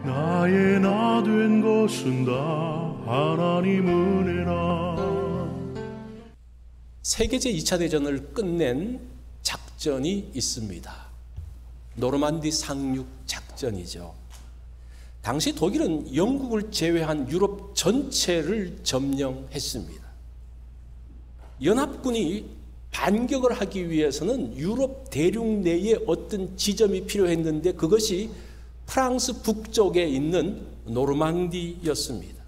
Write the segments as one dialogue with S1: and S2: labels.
S1: 나의 나 된 것은 다 하나님 은혜라.
S2: 세계제 2차 대전을 끝낸 작전이 있습니다. 노르만디 상륙 작전이죠. 당시 독일은 영국을 제외한 유럽 전체를 점령했습니다. 연합군이 반격을 하기 위해서는 유럽 대륙 내에 어떤 지점이 필요했는데 그것이 프랑스 북쪽에 있는 노르망디였습니다.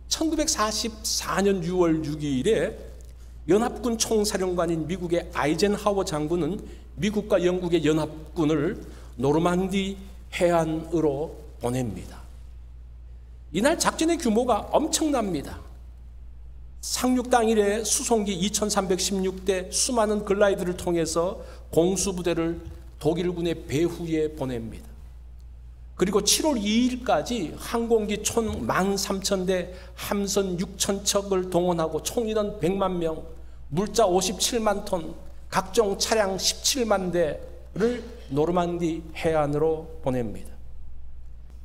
S2: 1944년 6월 6일에 연합군 총사령관인 미국의 아이젠하워 장군은 미국과 영국의 연합군을 노르망디 해안으로 보냅니다. 이날 작전의 규모가 엄청납니다. 상륙 당일에 수송기 2316대 수많은 글라이드를 통해서 공수부대를 독일군의 배후에 보냅니다. 그리고 7월 2일까지 항공기 총 13,000대, 함선 6,000척을 동원하고 총 인원 100만 명, 물자 57만 톤, 각종 차량 17만 대를 노르만디 해안으로 보냅니다.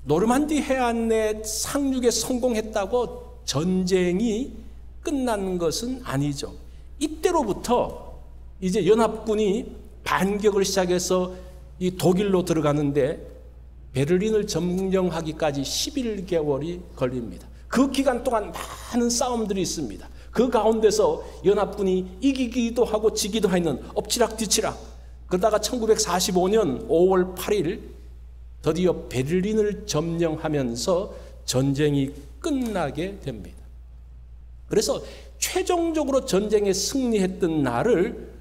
S2: 노르만디 해안에 상륙에 성공했다고 전쟁이 끝난 것은 아니죠. 이때로부터 이제 연합군이 반격을 시작해서 이 독일로 들어가는데 베를린을 점령하기까지 11개월이 걸립니다. 그 기간 동안 많은 싸움들이 있습니다. 그 가운데서 연합군이 이기기도 하고 지기도 하는 엎치락뒤치락. 그러다가 1945년 5월 8일 드디어 베를린을 점령하면서 전쟁이 끝나게 됩니다. 그래서 최종적으로 전쟁에 승리했던 날을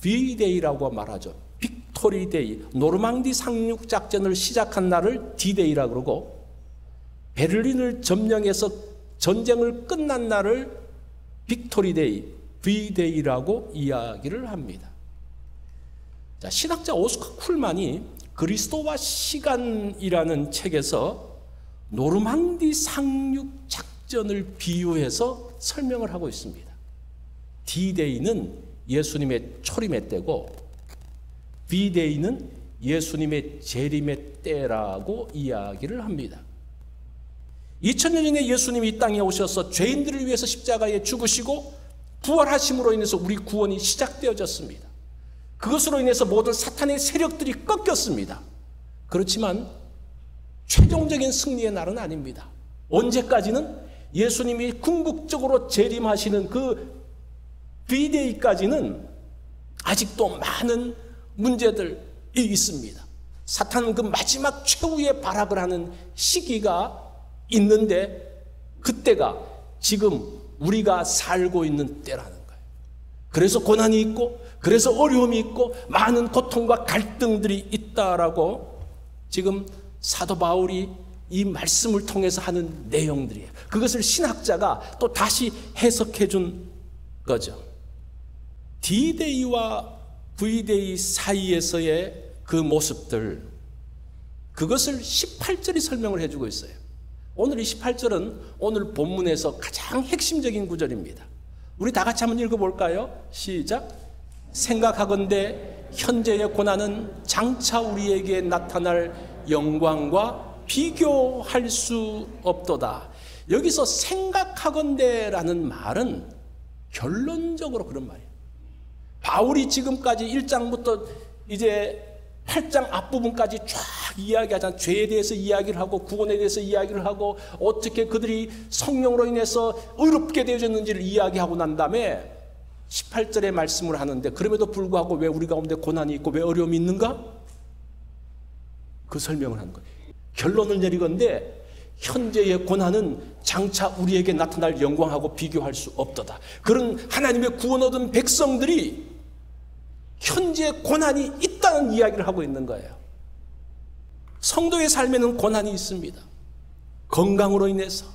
S2: D-Day라고 말하죠. 빅토리 데이, 노르망디 상륙 작전을 시작한 날을 D-Day라고 그러고 베를린을 점령해서 전쟁을 끝난 날을 빅토리 데이, V-Day라고 이야기를 합니다. 자, 신학자 오스카 쿨만이 그리스도와 시간이라는 책에서 노르망디 상륙 작전을 비유해서 설명을 하고 있습니다. D-Day는 예수님의 초림의 때고 V-Day는 예수님의 재림의 때라고 이야기를 합니다. 2000년 전에 예수님이 이 땅에 오셔서 죄인들을 위해서 십자가에 죽으시고 부활하심으로 인해서 우리 구원이 시작되어졌습니다. 그것으로 인해서 모든 사탄의 세력들이 꺾였습니다. 그렇지만 최종적인 승리의 날은 아닙니다. 언제까지는? 예수님이 궁극적으로 재림하시는 그 V-Day까지는 아직도 많은 문제들이 있습니다. 사탄은 그 마지막 최후의 발악을 하는 시기가 있는데 그때가 지금 우리가 살고 있는 때라는 거예요. 그래서 고난이 있고 그래서 어려움이 있고 많은 고통과 갈등들이 있다라고 지금 사도 바울이 이 말씀을 통해서 하는 내용들이에요. 그것을 신학자가 또 다시 해석해 준 거죠. D-Day와 V-Day 사이에서의 그 모습들, 그것을 18절이 설명을 해주고 있어요. 오늘 이 18절은 오늘 본문에서 가장 핵심적인 구절입니다. 우리 다 같이 한번 읽어볼까요? 시작. 생각하건대 현재의 고난은 장차 우리에게 나타날 영광과 비교할 수 없도다. 여기서 생각하건대라는 말은 결론적으로 그런 말이에요. 바울이 지금까지 1장부터 이제 8장 앞부분까지 쫙 이야기하잖아요. 죄에 대해서 이야기를 하고 구원에 대해서 이야기를 하고 어떻게 그들이 성령으로 인해서 의롭게 되어졌는지를 이야기하고 난 다음에 18절의 말씀을 하는데 그럼에도 불구하고 왜 우리 가운데 고난이 있고 왜 어려움이 있는가? 그 설명을 하는 거예요. 결론을 내리건대 현재의 고난은 장차 우리에게 나타날 영광하고 비교할 수 없도다. 그런 하나님의 구원 얻은 백성들이 현재 고난이 있다는 이야기를 하고 있는 거예요. 성도의 삶에는 고난이 있습니다. 건강으로 인해서,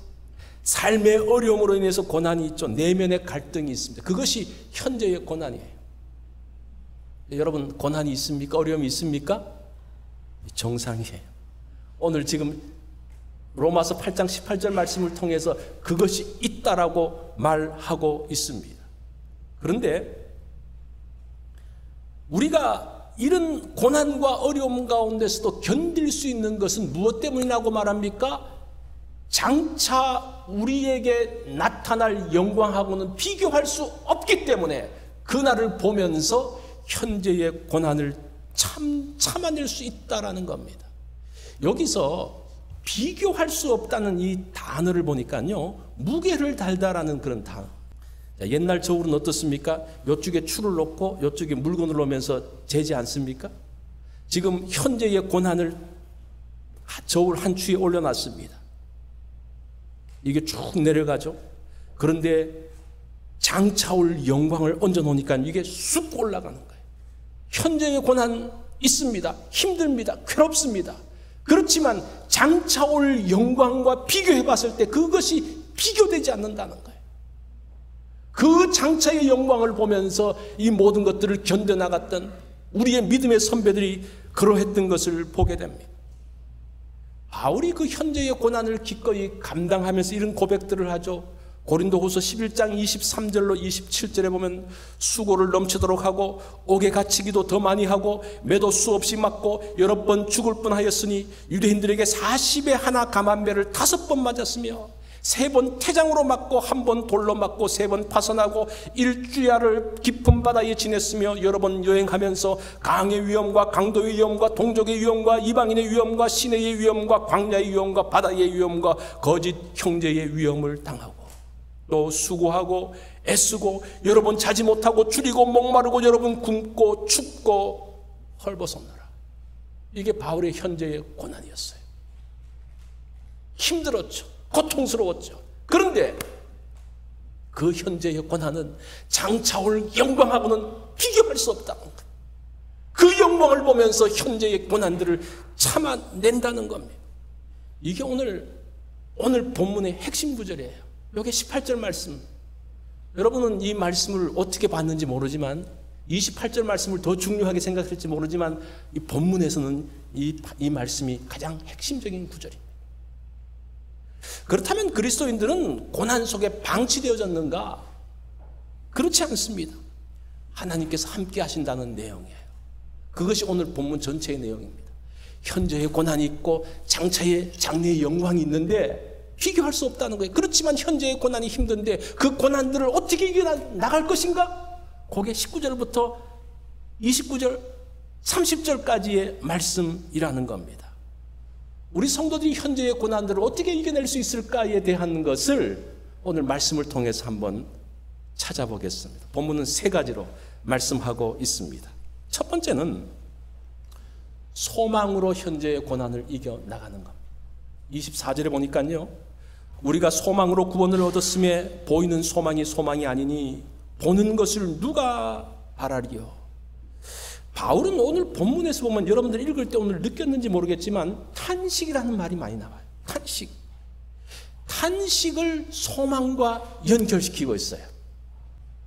S2: 삶의 어려움으로 인해서 고난이 있죠. 내면의 갈등이 있습니다. 그것이 현재의 고난이에요. 여러분, 고난이 있습니까? 어려움이 있습니까? 정상이에요. 오늘 지금 로마서 8장 18절 말씀을 통해서 그것이 있다라고 말하고 있습니다. 그런데 우리가 이런 고난과 어려움 가운데서도 견딜 수 있는 것은 무엇 때문이라고 말합니까? 장차 우리에게 나타날 영광하고는 비교할 수 없기 때문에 그날을 보면서 현재의 고난을 참아낼 수 있다라는 겁니다. 여기서 비교할 수 없다는 이 단어를 보니까요, 무게를 달다라는 그런 단어. 옛날 저울은 어떻습니까? 이쪽에 추를 놓고 이쪽에 물건을 놓으면서 재지 않습니까? 지금 현재의 고난을 저울 한 추에 올려놨습니다. 이게 쭉 내려가죠. 그런데 장차 올 영광을 얹어놓으니까 이게 쑥 올라가는 거예요. 현재의 고난 있습니다. 힘듭니다. 괴롭습니다. 그렇지만 장차 올 영광과 비교해 봤을 때 그것이 비교되지 않는다는 거예요. 그 장차의 영광을 보면서 이 모든 것들을 견뎌나갔던 우리의 믿음의 선배들이 그러했던 것을 보게 됩니다. 바울이 그 현재의 고난을 기꺼이 감당하면서 이런 고백들을 하죠. 고린도후서 11장 23절로 27절에 보면 수고를 넘치도록 하고 옥에 갇히기도 더 많이 하고 매도 수없이 맞고 여러 번 죽을 뻔하였으니 유대인들에게 40에 하나 감한배를 5번 맞았으며 3번 태장으로 맞고 1번 돌로 맞고 3번 파선하고 일주야를 깊은 바다에 지냈으며 여러 번 여행하면서 강의 위험과 강도의 위험과 동족의 위험과 이방인의 위험과 시내의 위험과 광야의 위험과 바다의 위험과 거짓 형제의 위험을 당하고 또 수고하고 애쓰고 여러 번 자지 못하고 줄이고 목마르고 여러 번 굶고 춥고 헐벗었노라. 이게 바울의 현재의 고난이었어요. 힘들었죠. 고통스러웠죠. 그런데 그 현재의 고난은 장차 올 영광하고는 비교할 수 없다는 거예요. 그 영광을 보면서 현재의 고난들을 참아낸다는 겁니다. 이게 오늘 본문의 핵심 구절이에요. 여기 18절 말씀. 여러분은 이 말씀을 어떻게 봤는지 모르지만 28절 말씀을 더 중요하게 생각할지 모르지만 이 본문에서는 이 말씀이 가장 핵심적인 구절입니다. 그렇다면 그리스도인들은 고난 속에 방치되어졌는가? 그렇지 않습니다. 하나님께서 함께 하신다는 내용이에요. 그것이 오늘 본문 전체의 내용입니다. 현재의 고난이 있고 장차의 장래의 영광이 있는데 비교할 수 없다는 거예요. 그렇지만 현재의 고난이 힘든데 그 고난들을 어떻게 이겨나갈 것인가? 그게 19절부터 29절, 30절까지의 말씀이라는 겁니다. 우리 성도들이 현재의 고난들을 어떻게 이겨낼 수 있을까에 대한 것을 오늘 말씀을 통해서 한번 찾아보겠습니다. 본문은 3가지로 말씀하고 있습니다. 첫 번째는 소망으로 현재의 고난을 이겨나가는 겁니다. 24절에 보니까요, 우리가 소망으로 구원을 얻었음에 보이는 소망이 아니니 보는 것을 누가 바라리요. 바울은 오늘 본문에서 보면 여러분들 읽을 때 오늘 느꼈는지 모르겠지만 탄식이라는 말이 많이 나와요. 탄식을 소망과 연결시키고 있어요.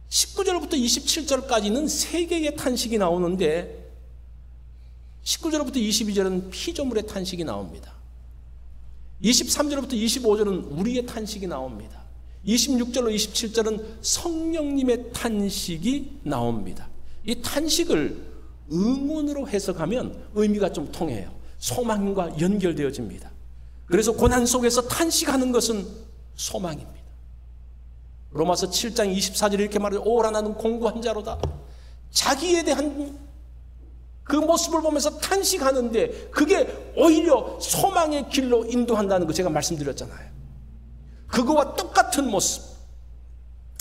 S2: 19절부터 27절까지는 3개의 탄식이 나오는데 19절부터 22절은 피조물의 탄식이 나옵니다. 23절부터 25절은 우리의 탄식이 나옵니다. 26절로 27절은 성령님의 탄식이 나옵니다. 이 탄식을 응원으로 해석하면 의미가 좀 통해요. 소망과 연결되어집니다. 그래서 고난 속에서 탄식하는 것은 소망입니다. 로마서 7장 24절에 이렇게 말해요. 오라 나는 공고한 자로다. 자기에 대한 그 모습을 보면서 탄식하는데 그게 오히려 소망의 길로 인도한다는 거 제가 말씀드렸잖아요. 그거와 똑같은 모습,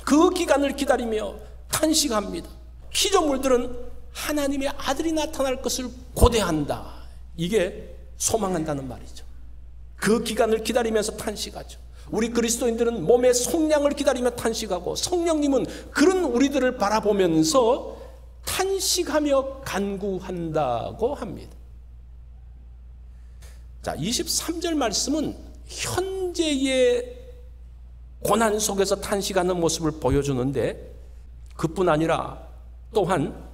S2: 그 기간을 기다리며 탄식합니다. 피조물들은 하나님의 아들이 나타날 것을 고대한다. 이게 소망한다는 말이죠. 그 기간을 기다리면서 탄식하죠. 우리 그리스도인들은 몸의 속량을 기다리며 탄식하고 성령님은 그런 우리들을 바라보면서 탄식하며 간구한다고 합니다. 자, 23절 말씀은 현재의 고난 속에서 탄식하는 모습을 보여주는데 그뿐 아니라 또한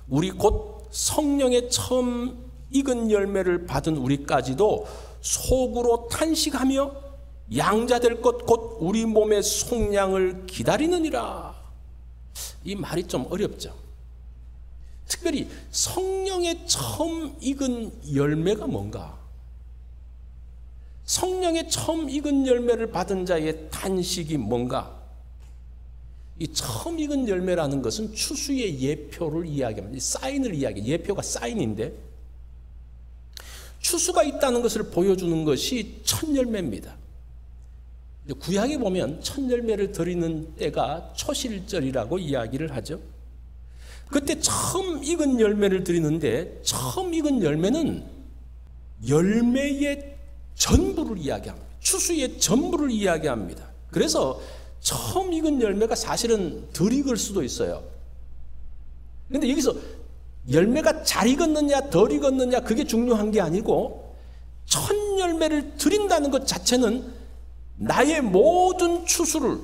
S2: 우리 곧 성령의 처음 익은 열매를 받은 우리까지도 속으로 탄식하며 양자될 것 곧 우리 몸의 속량을 기다리느니라. 이 말이 좀 어렵죠. 특별히 성령의 처음 익은 열매가 뭔가? 성령의 처음 익은 열매를 받은 자의 탄식이 뭔가? 이 처음 익은 열매라는 것은 추수의 예표를 이야기합니다. 사인을 이야기해요. 예표가 사인인데 추수가 있다는 것을 보여주는 것이 첫 열매입니다. 구약에 보면 첫 열매를 드리는 때가 초실절이라고 이야기를 하죠. 그때 처음 익은 열매를 드리는데 처음 익은 열매는 열매의 전부를 이야기합니다. 추수의 전부를 이야기합니다. 그래서 처음 익은 열매가 사실은 덜 익을 수도 있어요. 그런데 여기서 열매가 잘 익었느냐 덜 익었느냐 그게 중요한 게 아니고 첫 열매를 드린다는 것 자체는 나의 모든 추수를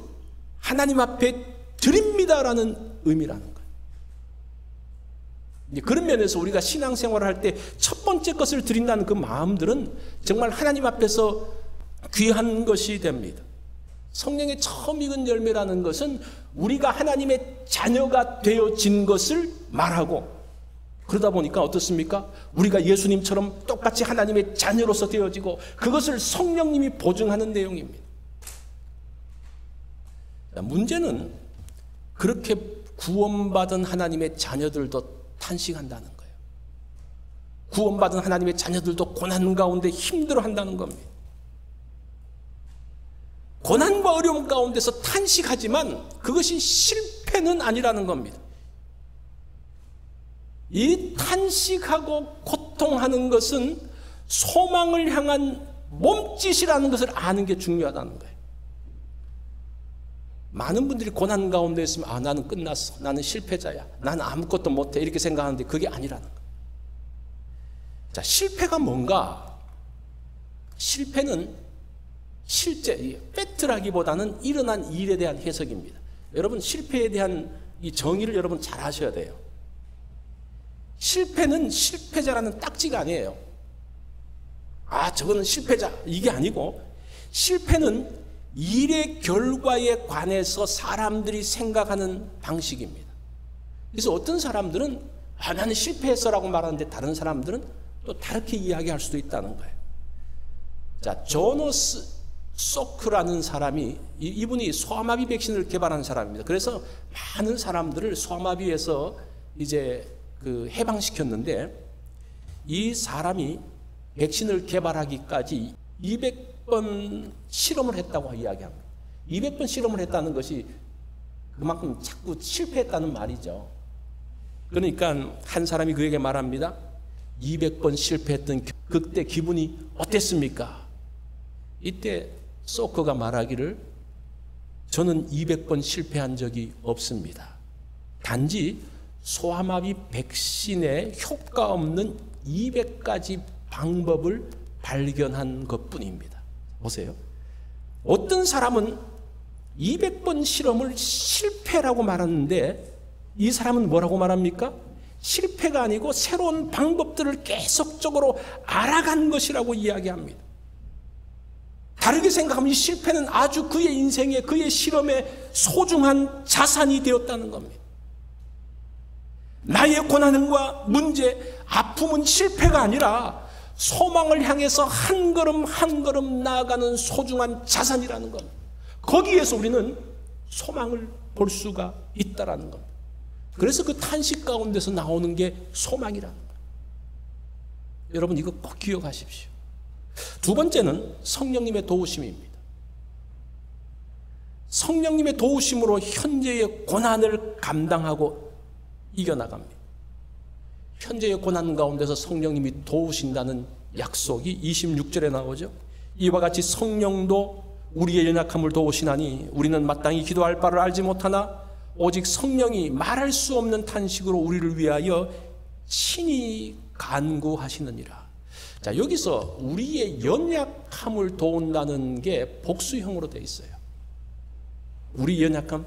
S2: 하나님 앞에 드립니다라는 의미라는 거예요. 그런 면에서 우리가 신앙생활을 할 때 첫 번째 것을 드린다는 그 마음들은 정말 하나님 앞에서 귀한 것이 됩니다. 성령의 처음 익은 열매라는 것은 우리가 하나님의 자녀가 되어진 것을 말하고 그러다 보니까 어떻습니까? 우리가 예수님처럼 똑같이 하나님의 자녀로서 되어지고 그것을 성령님이 보증하는 내용입니다. 문제는 그렇게 구원받은 하나님의 자녀들도 탄식한다는 거예요. 구원받은 하나님의 자녀들도 고난 가운데 힘들어한다는 겁니다. 고난과 어려움 가운데서 탄식하지만 그것이 실패는 아니라는 겁니다. 이 탄식하고 고통하는 것은 소망을 향한 몸짓이라는 것을 아는 게 중요하다는 거예요. 많은 분들이 고난 가운데 있으면 나는 끝났어. 나는 실패자야. 나는 아무것도 못해. 이렇게 생각하는데 그게 아니라는 거예요. 자, 실패가 뭔가? 실패는 실제, 팩트라기보다는 일어난 일에 대한 해석입니다. 여러분 실패에 대한 이 정의를 여러분 잘 하셔야 돼요. 실패는 실패자라는 딱지가 아니에요. 저거는 실패자. 이게 아니고 실패는 일의 결과에 관해서 사람들이 생각하는 방식입니다. 그래서 어떤 사람들은 나는 실패했어라고 말하는데 다른 사람들은 또 다르게 이야기할 수도 있다는 거예요. 자, 조너스 소크라는 사람이 이분이 소아마비 백신을 개발한 사람입니다. 그래서 많은 사람들을 소아마비에서 이제 해방시켰는데 이 사람이 백신을 개발하기까지 200번 실험을 했다고 이야기합니다. 200번 실험을 했다는 것이 그만큼 자꾸 실패했다는 말이죠. 그러니까 한 사람이 그에게 말합니다. 200번 실패했던 그때 기분이 어땠습니까? 이때 소커가 말하기를 저는 200번 실패한 적이 없습니다. 단지 소아마비 백신에 효과 없는 200가지 방법을 발견한 것뿐입니다. 보세요. 어떤 사람은 200번 실험을 실패라고 말하는데 이 사람은 뭐라고 말합니까? 실패가 아니고 새로운 방법들을 계속적으로 알아간 것이라고 이야기합니다. 다르게 생각하면 이 실패는 아주 그의 인생에 그의 실험에 소중한 자산이 되었다는 겁니다. 나의 고난과 문제, 아픔은 실패가 아니라 소망을 향해서 한 걸음 한 걸음 나아가는 소중한 자산이라는 겁니다. 거기에서 우리는 소망을 볼 수가 있다라는 겁니다. 그래서 그 탄식 가운데서 나오는 게 소망이라는 거예요. 여러분 이거 꼭 기억하십시오. 두 번째는 성령님의 도우심입니다. 성령님의 도우심으로 현재의 고난을 감당하고 이겨나갑니다. 현재의 고난 가운데서 성령님이 도우신다는 약속이 26절에 나오죠. 이와 같이 성령도 우리의 연약함을 도우시나니 우리는 마땅히 기도할 바를 알지 못하나 오직 성령이 말할 수 없는 탄식으로 우리를 위하여 친히 간구하시느니라. 자, 여기서 우리의 연약함을 도운다는 게 복수형으로 되어 있어요. 우리 연약함,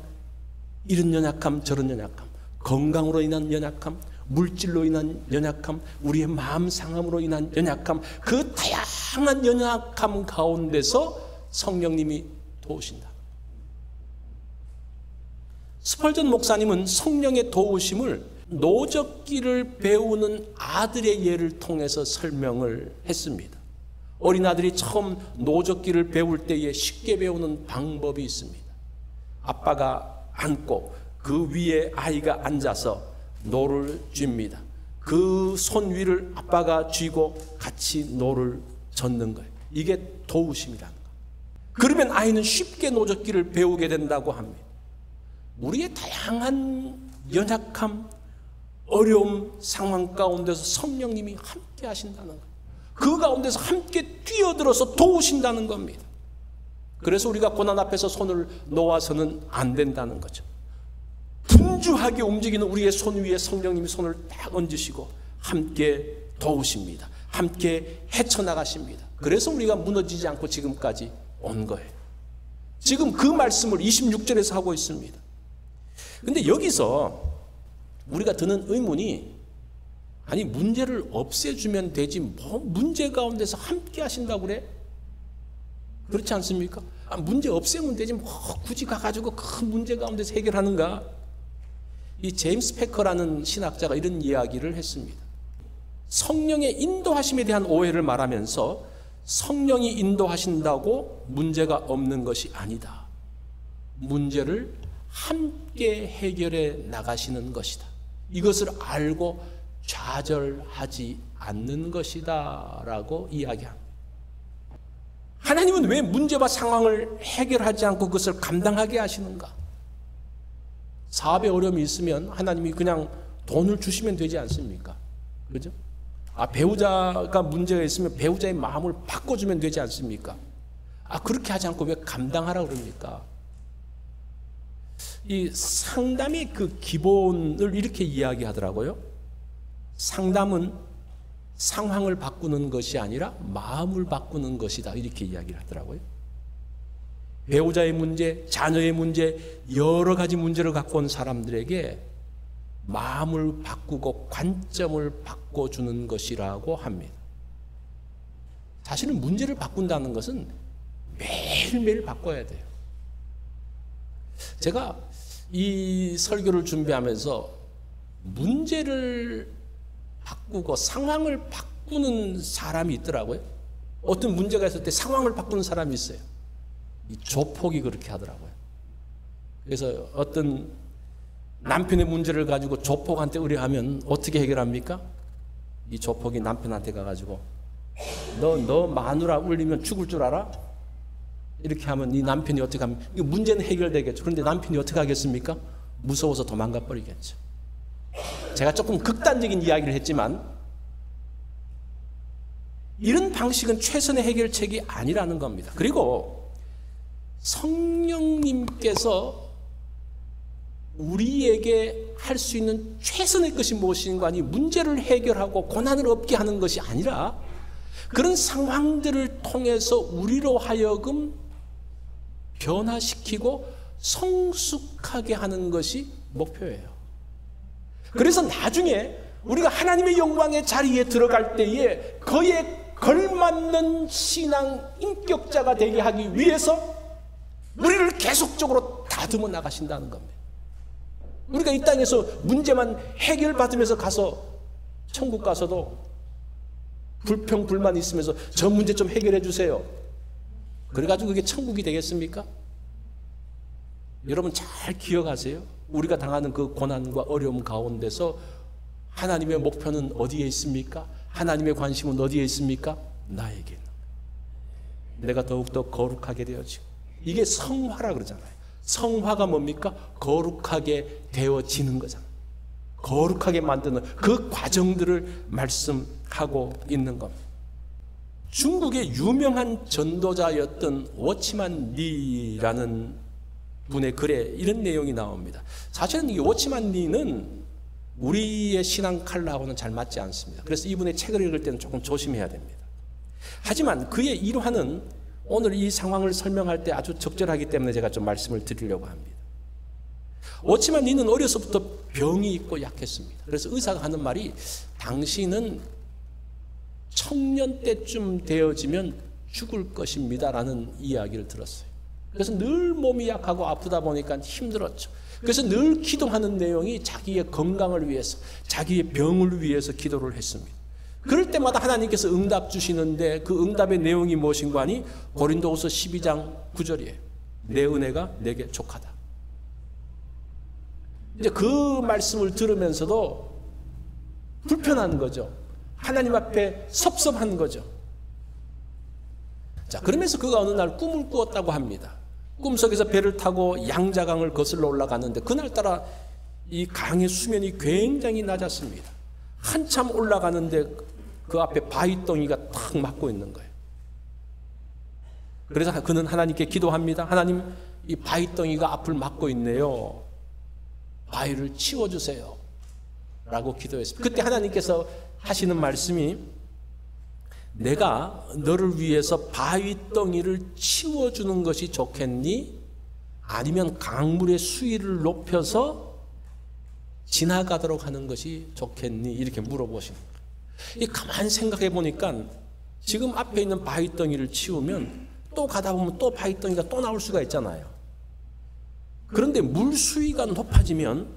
S2: 이런 연약함, 저런 연약함, 건강으로 인한 연약함, 물질로 인한 연약함, 우리의 마음 상함으로 인한 연약함, 그 다양한 연약함 가운데서 성령님이 도우신다. 스펄전 목사님은 성령의 도우심을 노젓기를 배우는 아들의 예를 통해서 설명을 했습니다. 어린아들이 처음 노젓기를 배울 때에 쉽게 배우는 방법이 있습니다. 아빠가 앉고 그 위에 아이가 앉아서 노를 쥡니다. 그 손 위를 아빠가 쥐고 같이 노를 젓는 거예요. 이게 도우심이라는 거예요. 그러면 아이는 쉽게 노젓기를 배우게 된다고 합니다. 우리의 다양한 연약함, 어려움 상황 가운데서 성령님이 함께 하신다는 거예요. 그 가운데서 함께 뛰어들어서 도우신다는 겁니다. 그래서 우리가 고난 앞에서 손을 놓아서는 안 된다는 거죠. 분주하게 움직이는 우리의 손 위에 성령님이 손을 딱 얹으시고 함께 도우십니다. 함께 헤쳐나가십니다. 그래서 우리가 무너지지 않고 지금까지 온 거예요. 지금 그 말씀을 26절에서 하고 있습니다. 근데 여기서 우리가 드는 의문이, 아니 문제를 없애주면 되지 뭐 문제 가운데서 함께 하신다고 그래? 그렇지 않습니까? 문제 없애면 되지 뭐 굳이 가가지고 큰 문제 가운데서 해결하는가? 이 제임스 패커라는 신학자가 이런 이야기를 했습니다. 성령의 인도하심에 대한 오해를 말하면서 성령이 인도하신다고 문제가 없는 것이 아니다. 문제를 함께 해결해 나가시는 것이다. 이것을 알고 좌절하지 않는 것이다 라고 이야기합니다. 하나님은 왜 문제와 상황을 해결하지 않고 그것을 감당하게 하시는가? 사업에 어려움이 있으면 하나님이 그냥 돈을 주시면 되지 않습니까? 그죠? 배우자가 문제가 있으면 배우자의 마음을 바꿔주면 되지 않습니까? 그렇게 하지 않고 왜 감당하라 그럽니까? 이 상담의 그 기본을 이렇게 이야기하더라고요. 상담은 상황을 바꾸는 것이 아니라 마음을 바꾸는 것이다. 이렇게 이야기를 하더라고요. 배우자의 문제, 자녀의 문제, 여러 가지 문제를 갖고 온 사람들에게 마음을 바꾸고 관점을 바꿔주는 것이라고 합니다. 사실은 문제를 바꾼다는 것은 매일매일 바꿔야 돼요. 제가 이 설교를 준비하면서 문제를 바꾸고 상황을 바꾸는 사람이 있더라고요. 어떤 문제가 있을 때 상황을 바꾸는 사람이 있어요. 이 조폭이 그렇게 하더라고요. 그래서 어떤 남편의 문제를 가지고 조폭한테 의뢰하면 어떻게 해결합니까? 이 조폭이 남편한테 가가지고 너 마누라 울리면 죽을 줄 알아? 이렇게 하면 네 남편이 어떻게 하면 이 문제는 해결되겠죠. 그런데 남편이 어떻게 하겠습니까? 무서워서 도망가 버리겠죠. 제가 조금 극단적인 이야기를 했지만 이런 방식은 최선의 해결책이 아니라는 겁니다. 그리고 성령님께서 우리에게 할 수 있는 최선의 것이 무엇인가 하니 문제를 해결하고 고난을 없게 하는 것이 아니라 그런 상황들을 통해서 우리로 하여금 변화시키고 성숙하게 하는 것이 목표예요. 그래서 나중에 우리가 하나님의 영광의 자리에 들어갈 때에 그에 걸맞는 신앙 인격자가 되게 하기 위해서 우리를 계속적으로 다듬어 나가신다는 겁니다. 우리가 이 땅에서 문제만 해결받으면서 가서 천국 가서도 불평 불만 있으면서 저 문제 좀 해결해 주세요. 그래가지고 그게 천국이 되겠습니까? 여러분 잘 기억하세요. 우리가 당하는 그 고난과 어려움 가운데서 하나님의 목표는 어디에 있습니까? 하나님의 관심은 어디에 있습니까? 나에게. 내가 더욱더 거룩하게 되어지고, 이게 성화라 그러잖아요. 성화가 뭡니까? 거룩하게 되어지는 거잖아요. 거룩하게 만드는 그 과정들을 말씀하고 있는 겁니다. 중국의 유명한 전도자였던 워치만 리라는 분의 글에 이런 내용이 나옵니다. 사실은 이 워치만 리는 우리의 신앙 칼라하고는 잘 맞지 않습니다. 그래서 이분의 책을 읽을 때는 조금 조심해야 됩니다. 하지만 그의 일화는 오늘 이 상황을 설명할 때 아주 적절하기 때문에 제가 좀 말씀을 드리려고 합니다. 워치만 리는 어려서부터 병이 있고 약했습니다. 그래서 의사가 하는 말이 당신은 청년 때쯤 되어지면 죽을 것입니다 라는 이야기를 들었어요. 그래서 늘 몸이 약하고 아프다 보니까 힘들었죠. 그래서 늘 기도하는 내용이 자기의 건강을 위해서, 자기의 병을 위해서 기도를 했습니다. 그럴 때마다 하나님께서 응답 주시는데 그 응답의 내용이 무엇인가 하니 고린도후서 12장 9절이에요. 내 은혜가 내게 족하다. 이제 그 말씀을 들으면서도 불편한 거죠. 하나님 앞에 섭섭한 거죠. 자, 그러면서 그가 어느 날 꿈을 꾸었다고 합니다. 꿈속에서 배를 타고 양자강을 거슬러 올라가는데 그날따라 이 강의 수면이 굉장히 낮았습니다. 한참 올라가는데 그 앞에 바위덩이가 탁 막고 있는 거예요. 그래서 그는 하나님께 기도합니다. 하나님, 이 바위덩이가 앞을 막고 있네요. 바위를 치워주세요. 라고 기도했습니다. 그때 하나님께서 하시는 말씀이 내가 너를 위해서 바위덩이를 치워주는 것이 좋겠니? 아니면 강물의 수위를 높여서 지나가도록 하는 것이 좋겠니? 이렇게 물어보시는 거예요. 이 가만히 생각해 보니까 지금 앞에 있는 바위덩이를 치우면 또 가다 보면 또 바위덩이가 또 나올 수가 있잖아요. 그런데 물 수위가 높아지면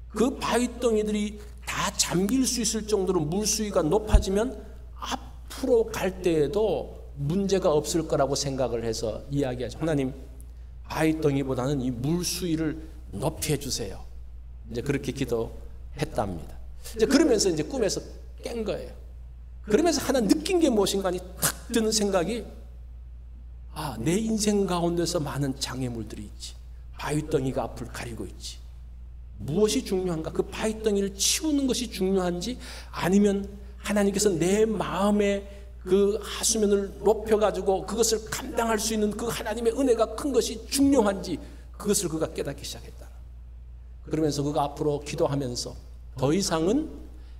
S2: 그 바위덩이들이 다 잠길 수 있을 정도로 물 수위가 높아지면 앞으로 갈 때에도 문제가 없을 거라고 생각을 해서 이야기하죠. 하나님, 바위덩이보다는 이 물 수위를 높이 해주세요. 이제 그렇게 기도했답니다. 이제 그러면서 이제 꿈에서 깬 거예요. 그러면서 하나 느낀 게 무엇인가 하니 탁 드는 생각이 내 인생 가운데서 많은 장애물들이 있지. 바위덩이가 앞을 가리고 있지. 무엇이 중요한가? 그 바위덩이를 치우는 것이 중요한지 아니면 하나님께서 내 마음의 그 하수면을 높여가지고 그것을 감당할 수 있는 그 하나님의 은혜가 큰 것이 중요한지 그것을 그가 깨닫기 시작했다. 그러면서 그가 앞으로 기도하면서 더 이상은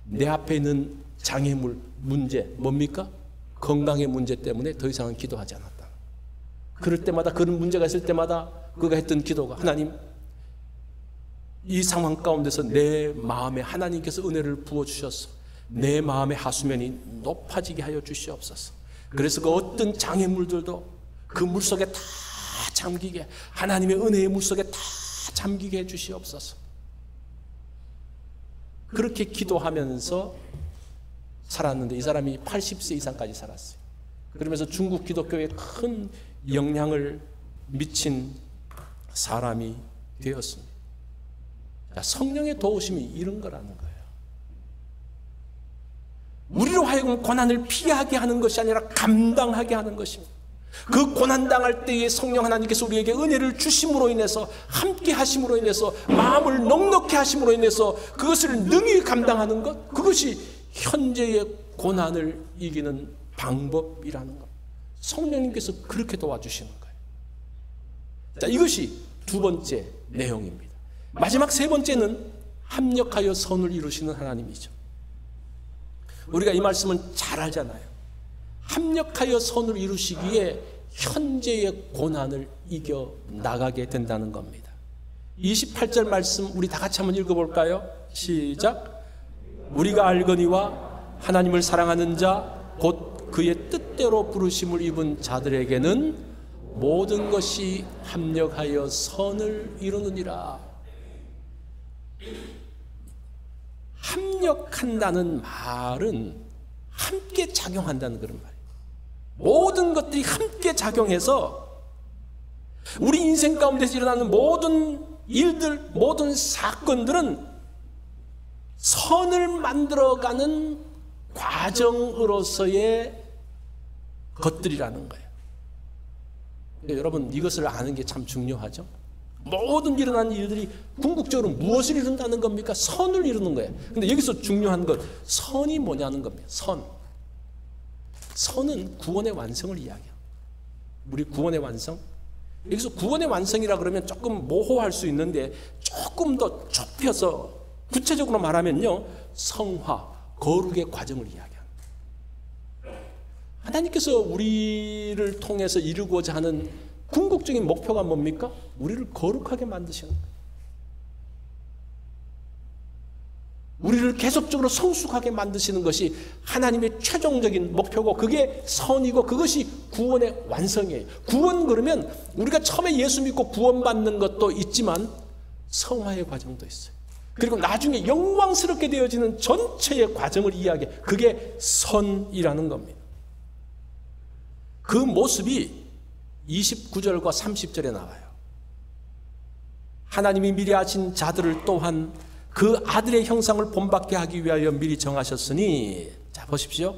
S2: 내 앞에 있는 장애물, 문제, 뭡니까? 건강의 문제 때문에 더 이상은 기도하지 않았다. 그럴 때마다 그런 문제가 있을 때마다 그가 했던 기도가 하나님, 이 상황 가운데서 내 마음에 하나님께서 은혜를 부어주셔서 내 마음의 하수면이 높아지게 하여 주시옵소서. 그래서 그 어떤 장애물들도 그 물속에 다 잠기게, 하나님의 은혜의 물속에 다 잠기게 해 주시옵소서. 그렇게 기도하면서 살았는데 이 사람이 80세 이상까지 살았어요. 그러면서 중국 기독교에 큰 영향을 미친 사람이 되었습니다. 자, 성령의 도우심이 이런 거라는 거예요. 우리로 하여금 고난을 피하게 하는 것이 아니라 감당하게 하는 것입니다. 그 고난당할 때에 성령 하나님께서 우리에게 은혜를 주심으로 인해서, 함께 하심으로 인해서, 마음을 넉넉히 하심으로 인해서 그것을 능히 감당하는 것, 그것이 현재의 고난을 이기는 방법이라는 것. 성령님께서 그렇게 도와주시는 거예요. 자, 이것이 두 번째 내용입니다. 마지막 세 번째는 합력하여 선을 이루시는 하나님이죠. 우리가 이 말씀은 잘 알잖아요. 합력하여 선을 이루시기에 현재의 고난을 이겨 나가게 된다는 겁니다. 28절 말씀 우리 다 같이 한번 읽어볼까요? 시작. 우리가 알거니와 하나님을 사랑하는 자 곧 그의 뜻대로 부르심을 입은 자들에게는 모든 것이 합력하여 선을 이루느니라. 합력한다는 말은 함께 작용한다는 그런 말이에요. 모든 것들이 함께 작용해서 우리 인생 가운데서 일어나는 모든 일들, 모든 사건들은 선을 만들어가는 과정으로서의 것들이라는 거예요. 그러니까 여러분, 이것을 아는 게 참 중요하죠. 모든 일어나는 일들이 궁극적으로 무엇을 이룬다는 겁니까? 선을 이루는 거예요. 근데 여기서 중요한 것, 선이 뭐냐는 겁니다. 선은 구원의 완성을 이야기해요. 우리 구원의 완성. 여기서 구원의 완성이라 그러면 조금 모호할 수 있는데 조금 더 좁혀서 구체적으로 말하면요, 성화, 거룩의 과정을 이야기합니다. 하나님께서 우리를 통해서 이루고자 하는 궁극적인 목표가 뭡니까? 우리를 거룩하게 만드시는 거예요. 우리를 계속적으로 성숙하게 만드시는 것이 하나님의 최종적인 목표고 그게 선이고 그것이 구원의 완성이에요. 구원 그러면 우리가 처음에 예수 믿고 구원받는 것도 있지만 성화의 과정도 있어요. 그리고 나중에 영광스럽게 되어지는 전체의 과정을 이야기해. 그게 선이라는 겁니다. 그 모습이 29절과 30절에 나와요. 하나님이 미리 하신 자들을 또한 그 아들의 형상을 본받게 하기 위하여 미리 정하셨으니, 자 보십시오.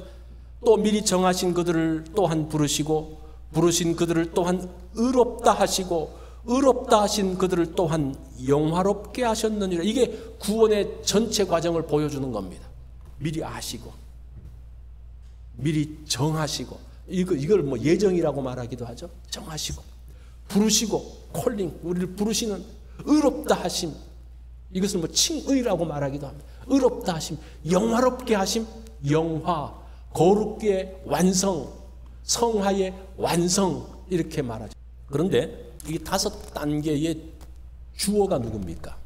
S2: 또 미리 정하신 그들을 또한 부르시고, 부르신 그들을 또한 의롭다 하시고, 의롭다 하신 그들을 또한 영화롭게 하셨느니라. 이게 구원의 전체 과정을 보여주는 겁니다. 미리 아시고, 미리 정하시고, 이걸 뭐 예정이라고 말하기도 하죠. 정하시고, 부르시고, 콜링, 우리를 부르시는 의롭다 하심, 이것을 뭐 칭의라고 말하기도 합니다. 의롭다 하심, 영화롭게 하심, 영화, 거룩의 완성, 성화의 완성, 이렇게 말하죠. 그런데 이 5단계의 주어가 누굽니까?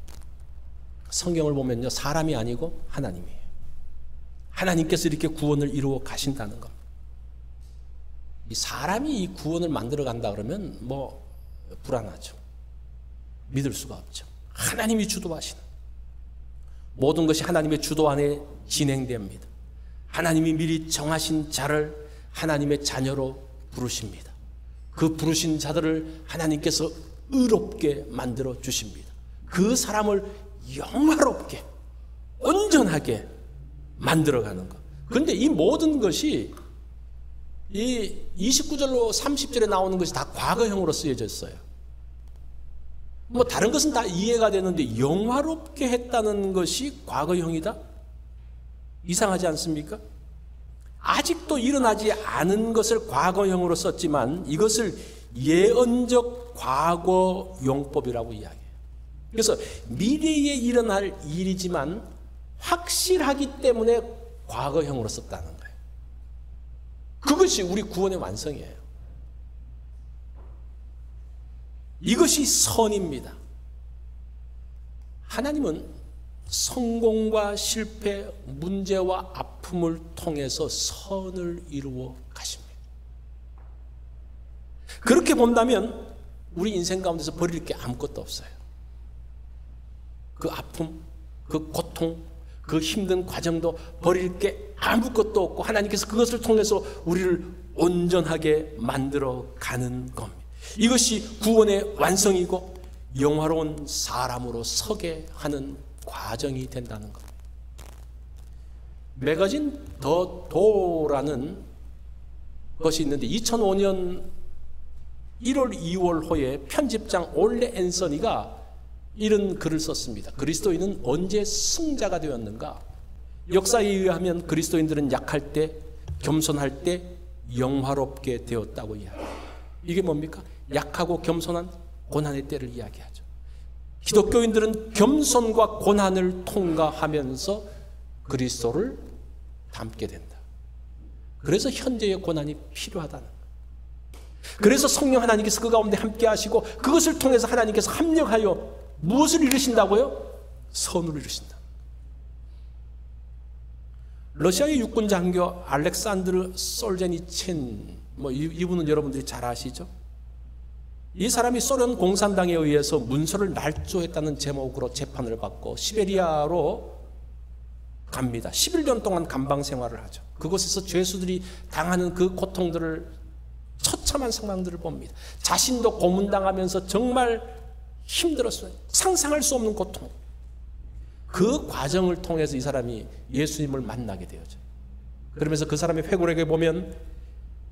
S2: 성경을 보면요, 사람이 아니고 하나님이에요. 하나님께서 이렇게 구원을 이루어 가신다는 겁니다. 이 사람이 이 구원을 만들어 간다 그러면 뭐 불안하죠. 믿을 수가 없죠. 하나님이 주도하시는, 모든 것이 하나님의 주도 안에 진행됩니다. 하나님이 미리 정하신 자를 하나님의 자녀로 부르십니다. 그 부르신 자들을 하나님께서 의롭게 만들어 주십니다. 그 사람을 영화롭게, 온전하게 만들어가는 것. 그런데 이 모든 것이 이 29절로 30절에 나오는 것이 다 과거형으로 쓰여졌어요. 뭐 다른 것은 다 이해가 되는데 영화롭게 했다는 것이 과거형이다? 이상하지 않습니까? 아직도 일어나지 않은 것을 과거형으로 썼지만 이것을 예언적 과거용법이라고 이야기해요. 그래서 미래에 일어날 일이지만 확실하기 때문에 과거형으로 썼다는 거예요. 그것이 우리 구원의 완성이에요. 이것이 선입니다. 하나님은 성공과 실패, 문제와 아픔을 통해서 선을 이루어 가십니다. 그렇게 본다면 우리 인생 가운데서 버릴 게 아무것도 없어요. 그 아픔, 그 고통, 그 힘든 과정도 버릴 게 아무것도 없고 하나님께서 그것을 통해서 우리를 온전하게 만들어 가는 겁니다. 이것이 구원의 완성이고 영화로운 사람으로 서게 하는 과정이 된다는 것. 매거진 더 도라는 것이 있는데 2005년 1월 2월호에 편집장 올레 앤서니가 이런 글을 썼습니다. 그리스도인은 언제 승자가 되었는가? 역사에 의하면 그리스도인들은 약할 때, 겸손할 때 영화롭게 되었다고 이야기합니다. 이게 뭡니까? 약하고 겸손한 고난의 때를 이야기하죠. 기독교인들은 겸손과 고난을 통과하면서 그리스도를 닮게 된다. 그래서 현재의 고난이 필요하다는 거예요. 그래서 성령 하나님께서 그 가운데 함께 하시고 그것을 통해서 하나님께서 합력하여 무엇을 이루신다고요? 선을 이루신다. 러시아의 육군 장교 알렉산드르 솔제니친, 이분은 여러분들이 잘 아시죠? 이 사람이 소련 공산당에 의해서 문서를 날조했다는 제목으로 재판을 받고 시베리아로 갑니다. 11년 동안 감방 생활을 하죠. 그곳에서 죄수들이 당하는 그 고통들을, 처참한 상황들을 봅니다. 자신도 고문당하면서 정말 힘들었어요. 상상할 수 없는 고통. 그 과정을 통해서 이 사람이 예수님을 만나게 되어져요. 그러면서 그 사람의 회고록에 보면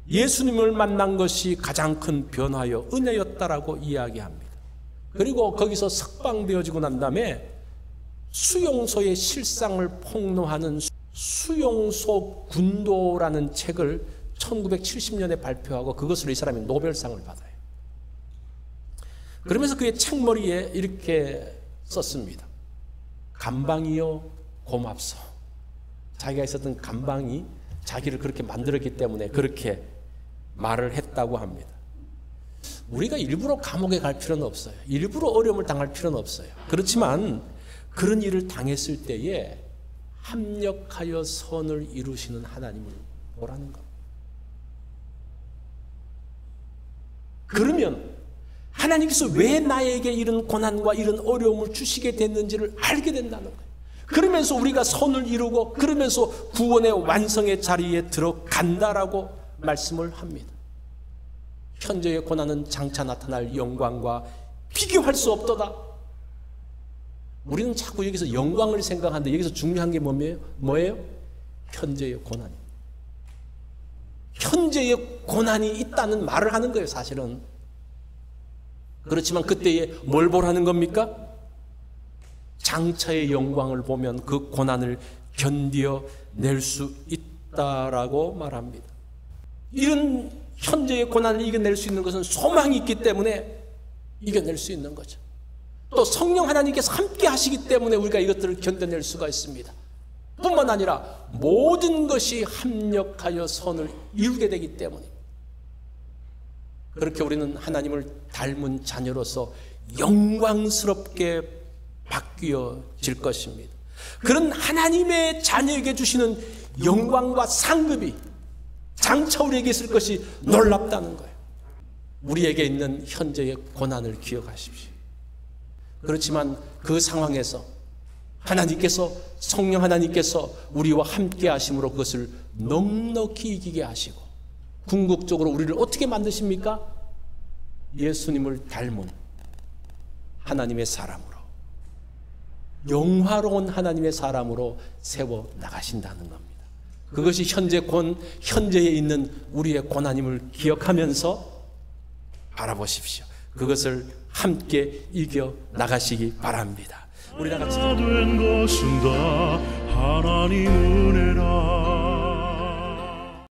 S2: 예수님을 만난 것이 가장 큰 변화요 은혜였다라고 이야기합니다. 그리고 거기서 석방되어지고 난 다음에 수용소의 실상을 폭로하는 수용소 군도라는 책을 1970년에 발표하고 그것으로 이 사람이 노벨상을 받아요. 그러면서 그의 책머리에 이렇게 썼습니다. 감방이여 고맙소. 자기가 있었던 감방이 자기를 그렇게 만들었기 때문에 그렇게 말을 했다고 합니다. 우리가 일부러 감옥에 갈 필요는 없어요. 일부러 어려움을 당할 필요는 없어요. 그렇지만 그런 일을 당했을 때에 합력하여 선을 이루시는 하나님을 보라는 것. 그러면 하나님께서 왜 나에게 이런 고난과 이런 어려움을 주시게 됐는지를 알게 된다는 거예요. 그러면서 우리가 선을 이루고 그러면서 구원의 완성의 자리에 들어간다라고 말씀을 합니다. 현재의 고난은 장차 나타날 영광과 비교할 수 없도다. 우리는 자꾸 여기서 영광을 생각하는데 여기서 중요한 게 뭐예요? 현재의 고난입니다. 현재의 고난이 있다는 말을 하는 거예요, 사실은. 그렇지만 그때에 뭘 보라는 겁니까? 장차의 영광을 보면 그 고난을 견뎌낼 수 있다라고 말합니다. 이런 현재의 고난을 이겨낼 수 있는 것은 소망이 있기 때문에 이겨낼 수 있는 거죠. 또 성령 하나님께서 함께 하시기 때문에 우리가 이것들을 견뎌낼 수가 있습니다. 뿐만 아니라 모든 것이 합력하여 선을 이루게 되기 때문에 그렇게 우리는 하나님을 닮은 자녀로서 영광스럽게 바뀌어질 것입니다. 그런 하나님의 자녀에게 주시는 영광과 상급이 장차 우리에게 있을 것이 놀랍다는 거예요. 우리에게 있는 현재의 고난을 기억하십시오. 그렇지만 그 상황에서 하나님께서, 성령 하나님께서 우리와 함께 하심으로 그것을 넉넉히 이기게 하시고 궁극적으로 우리를 어떻게 만드십니까? 예수님을 닮은 하나님의 사람으로, 영화로운 하나님의 사람으로 세워 나가신다는 겁니다. 그것이 현재에 있는 우리의 고난임을 기억하면서 바라보십시오. 그것을 함께 이겨 나가시기 바랍니다. 우리 다 같이
S1: 된 것은 다 하나님 은혜라.